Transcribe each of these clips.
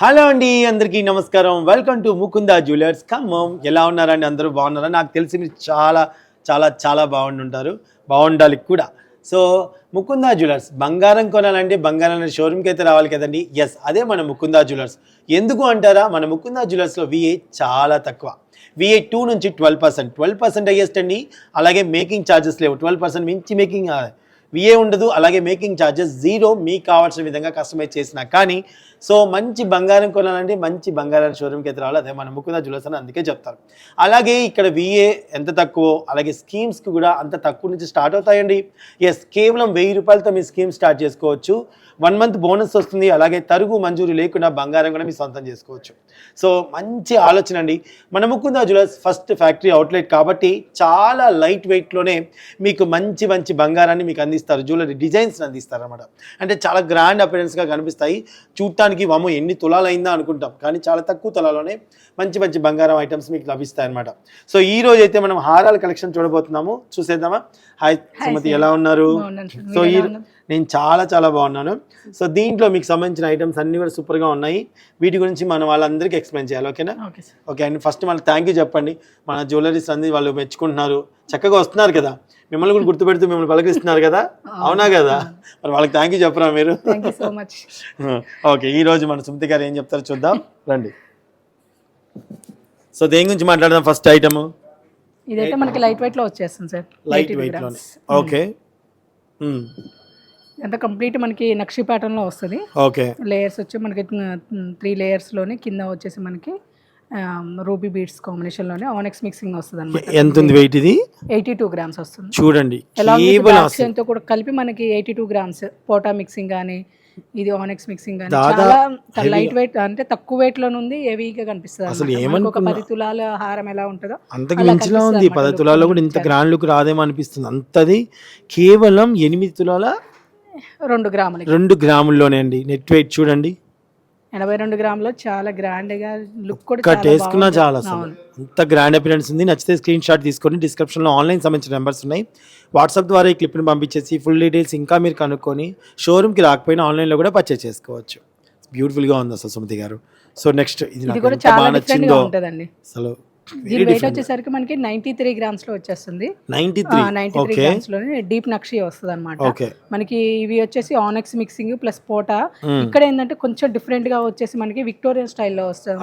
Hello అండి, అందరికీ నమస్కారం. Welcome to Mukunda jewellers Khammam. ఎలా ఉన్నారండి? అందరూ బాగున్నారా? నాకు తెలిసి మీరు చాలా చాలా చాలా బాగుంటుంటారు, బాగుండాలి కూడా. సో ముకుంద జ్యువెలర్స్ బంగారం కొనాలంటే బంగారం షోరూమ్కి అయితే రావాలి కదండి. ఎస్, అదే మన ముకుంద జ్యువెలర్స్. ఎందుకు అంటారా? మన ముకుంద జ్యువెలర్స్లో విఏ చాలా తక్కువ. విఏ 2 నుంచి 12% హైయెస్ట్ అండి. అలాగే మేకింగ్ ఛార్జెస్ లేవు. 12% మించి మేకింగ్ విఏ ఉండదు. అలాగే మేకింగ్ ఛార్జెస్ జీరో. మీకు కావాల్సిన విధంగా కస్టమైజ్ చేసినా కానీ. సో మంచి బంగారం కొనాలంటే మంచి బంగారం షోరూమ్కి అయితే రావాలి. అదే మన ముకుంద జ్యువెలర్స్ అని అందుకే చెప్తారు. అలాగే ఇక్కడ విఏ ఎంత తక్కువ, అలాగే స్కీమ్స్కి కూడా అంత తక్కువ నుంచి స్టార్ట్ అవుతాయండి. ఎస్, కేవలం 1000 రూపాయలతో మీ స్కీమ్ స్టార్ట్ చేసుకోవచ్చు. 1 మంత్ బోనస్ వస్తుంది. అలాగే తరుగు మంజూరు లేకుండా బంగారం కూడా మీ సొంతం చేసుకోవచ్చు. సో మంచి ఆలోచన అండి. మన Mukunda jewellers first factory outlet కాబట్టి చాలా లైట్ వెయిట్లోనే మీకు మంచి మంచి బంగారాన్ని మీకు అందిస్తారు. జ్యువెలరీ డిజైన్స్ అందిస్తారు అనమాట. అంటే చాలా గ్రాండ్ అపిరెన్స్గా కనిపిస్తాయి. చూడటానికి వామో ఎన్ని తులాలు అయిందా అనుకుంటాం, కానీ చాలా తక్కువ తులాలోనే మంచి మంచి బంగారం ఐటమ్స్ మీకు లభిస్తాయి అనమాట. సో ఈ రోజు అయితే మనం హారాల కలెక్షన్ చూడబోతున్నాము. చూసేద్దామా? హాయ్ సుమతి, ఎలా ఉన్నారు? సో నేను చాలా చాలా బాగున్నాను. సో దీంట్లో మీకు సంబంధించిన ఐటమ్స్ అన్నీ కూడా సూపర్గా ఉన్నాయి. వీటి గురించి మనం వాళ్ళందరికీ ఎక్స్ప్లెయిన్ చేయాలి. ఓకేనా? ఓకే అండి. ఫస్ట్ మనం థ్యాంక్ యూ చెప్పండి. మన జ్యువెలరీస్ అన్ని వాళ్ళు మెచ్చుకుంటున్నారు, చక్కగా వస్తున్నారు కదా, మిమ్మల్ని కూడా గుర్తుపెడుతూ మిమ్మల్ని పలకరిస్తున్నారు కదా, అవునా కదా? మరి వాళ్ళకి థ్యాంక్ యూ చెప్పరా మీరు? ఓకే, ఈ రోజు మన సుమతి గారు ఏం చెప్తారో చూద్దాం రండి. సో దేని గురించి మాట్లాడదాం? ఫస్ట్ ఐటమ్ ఇదైతే మనకి లైట్ వెయిట్ లో వచ్చేస్తుంది సార్. లైట్ వెయిట్ లో. ఓకే, ఎంత కంప్లీట్ మనకి నక్షి ప్యాటర్న్ లో వస్తుంది. ఓకే, లేయర్స్ వచ్చి మనకి 3 లేయర్స్ లోనే కింద వచ్చేసి మనకి రూబీ బీడ్స్ కాంబినేషన్ లోనే ఆనెక్స్ మిక్సింగ్ వస్తుంది అన్నమాట. ఎంత ఉంది వెయిట్? ఇది 82 గ్రామ్స్ వస్తుంది. చూడండి, తో కూడా కలిపి మనకి 82 గ్రామ్స్ పోటా మిక్సింగ్ కానీ ఇది ఆనెక్స్ మిక్సింగ్ కానీ చాలా లైట్ వెయిట్, అంటే తక్కువ వెయిట్ లో ఉంది, హెవీగా కనిపిస్తుంది. అసలు ఒక 10 తులాల హారం ఎలా ఉంటుందో అంతకు మించిలా ఉంది. 10 తులాల్లో కూడా ఇంత గ్రాండ్ లుక్ రాదేమో అనిపిస్తుంది. అంతది కేవలం 8 తులాల 2 గ్రాముల్లోనే అండి. నెట్ వెయిట్ చూడండి, 82 గ్రాములో చాలా గ్రాండ్ గా లుక్ కూడా వేసుకున్నా చాలా అసలు అంత గ్రాండ్ అపిరెన్స్ ఉంది. నచ్చితే స్క్రీన్ షాట్ తీసుకొని డిస్క్రిప్షన్ లో ఆన్లైన్ సంబంధించిన నెంబర్స్ ఉన్నాయి. వాట్సాప్ ద్వారా ఈ క్లిప్ని పంపించేసి ఫుల్ డీటెయిల్స్ ఇంకా మీరు కనుక్కొని షోరూమ్కి రాకపోయినా ఆన్లైన్లో కూడా పర్చేస్ చేసుకోవచ్చు. బ్యూటిఫుల్గా ఉంది అసలు సుమతి గారు. సో నెక్స్ట్ ఇది నాకు ఎంత బాగా నచ్చిందో అసలు. దీని వెయిట్ వచ్చేసరికి మనకి 93 గ్రామ్స్ లో వచ్చేస్తుంది. 93 గ్రామ్స్ లోనే డీప్ నక్షి వస్తుంది అనమాట. మనకి ఇవి వచ్చేసి ఆనెక్స్ మిక్సింగ్ ప్లస్ పోటా. ఇక్కడ ఏంటంటే కొంచెం డిఫరెంట్ గా వచ్చేసి మనకి విక్టోరియన్ స్టైల్లో వస్తుంది.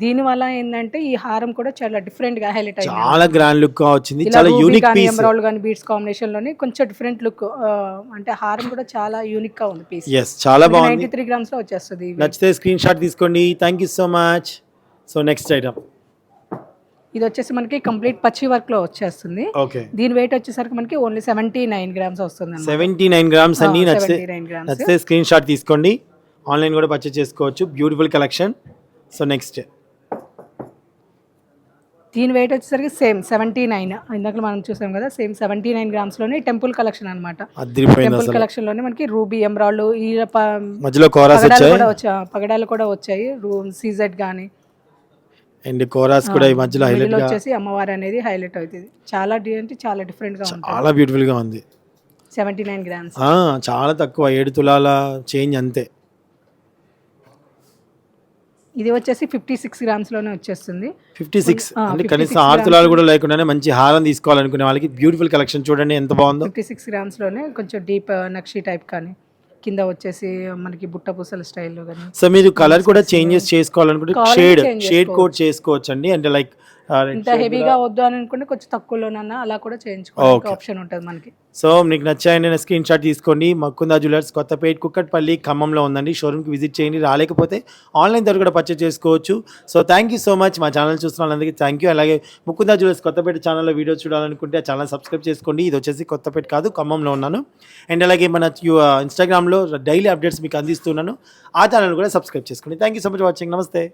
దీని వల్ల ఏంటంటే ఈ హారం కూడా చాలా డిఫరెంట్ గా హైలైట్ అయింది. చాలా గ్రాండ్ లుక్ గా వచ్చింది. చాలా యూనిక్ పీస్. ఎమరాల్డ్ గాని బీడ్స్ కాంబినేషన్ లోనే కొంచెం డిఫరెంట్ లుక్, అంటే హారం కూడా చాలా యూనిక్ గా ఉంది పీస్. yes, చాలా బాగుంది. 93 గ్రామ్స్ లో వచ్చేస్తుంది. నచ్చితే స్క్రీన్ షాట్ తీసుకోండి. Thank you so much. So next item ఇది వచ్చేసి మనకి కంప్లీట్ పచ్చి వర్క్ లో వచ్చేస్తుంది. ఓకే, దీని వెయిట్ వచ్చేసరికి మనకి ఓన్లీ 79 గ్రామ్స్ వస్తుంది. 79 గ్రామ్స్ అన్ని. నచ్చితే స్క్రీన్ షాట్ తీసుకోండి. ఆన్లైన్ కూడా పర్చేస్ చేసుకోవచ్చు. Beautiful collection. సో నెక్స్ట్ దీని వెయిట్ వచ్చేసరికి సేమ్ 79. ఇందాక మనం చూసాం కదా, సేమ్ 79 గ్రామ్స్ లోనే టెంపుల్ కలెక్షన్ అనమాట. టెంపుల్ కలెక్షన్ లోనే మనకి రూబీ ఎమరాల్డ్ ఈ మధ్యలో పగడాలు కూడా వచ్చాయి. సీజెడ్ గానీ అండ్ కోరాస్ కూడా ఈ మధ్యలో హైలైట్ గా వచ్చేసి అమ్మవారు అనేది హైలైట్ అవుతుంది. చాలా అంటే చాలా డిఫరెంట్ గా ఉంది. చాలా బ్యూటిఫుల్ గా ఉంది. 79 గ్రామ్స్, చాలా తక్కువ, 7 తులాల చేంజ్ అంతే. ఇది వచ్చేసి 56 గ్రామ్స్ లోనే వచ్చేస్తుంది. 56 అంటే కనీసం 6 తులాలు కూడా లేకుండానే మంచి హారం తీసుకోవాలనుకునే వాళ్ళకి బ్యూటిఫుల్ కలెక్షన్ చూడండి ఎంత బాగుందో. 56 గ్రామ్స్ లోనే కొంచెం డీప్ నక్షి టైప్ కానీ కింద వచ్చేసి మనకి బుట్ట పూసల స్టైల్లో కానీ. సో మీరు కలర్ కూడా చేంజెస్ చేసుకోవాలనుకుంటే షేడ్ కోడ్ చేసుకోవచ్చు అండి. అంటే లైక్ ఇంత హెవీగా వద్దు అని అనుకుంటే కొంచెం తక్కువలోనన్నా అలా కూడా చేయించుకోవడానికి ఆప్షన్ ఉంటుంది మనకి. సో మీకు నచ్చాయని స్క్రీన్ షాట్ తీసుకోండి. ముకుంద జ్యువెలర్స్ కొత్తపేట కుక్కట్పల్లి ఖమ్మంలో ఉందండి. షోరూమ్కి విజిట్ చేయండి. రాలేకపోతే ఆన్లైన్ ద్వారా కూడా పర్చేస్ చేసుకోవచ్చు. So thank you so much. మా ఛానల్ చూస్తున్న వాళ్ళందరికీ థ్యాంక్ యూ. అలాగే ముకుంద జ్యువెలర్స్ కొత్తపేట ఛానల్లో వీడియోస్ చూడాలనుకుంటే ఆ ఛానల్ సబ్స్క్రైబ్ చేసుకోండి. ఇది వచ్చేసి కొత్తపేట కాదు, ఖమ్మంలో ఉన్నాను. అండ్ అలాగే మన ఇన్స్టాగ్రామ్లో డైలీ అప్డేట్స్ మీకు అందిస్తున్నాను. ఆ ఛానల్ కూడా సబ్స్క్రైబ్ చేసుకోండి. Thank you so much watching. నమస్తే.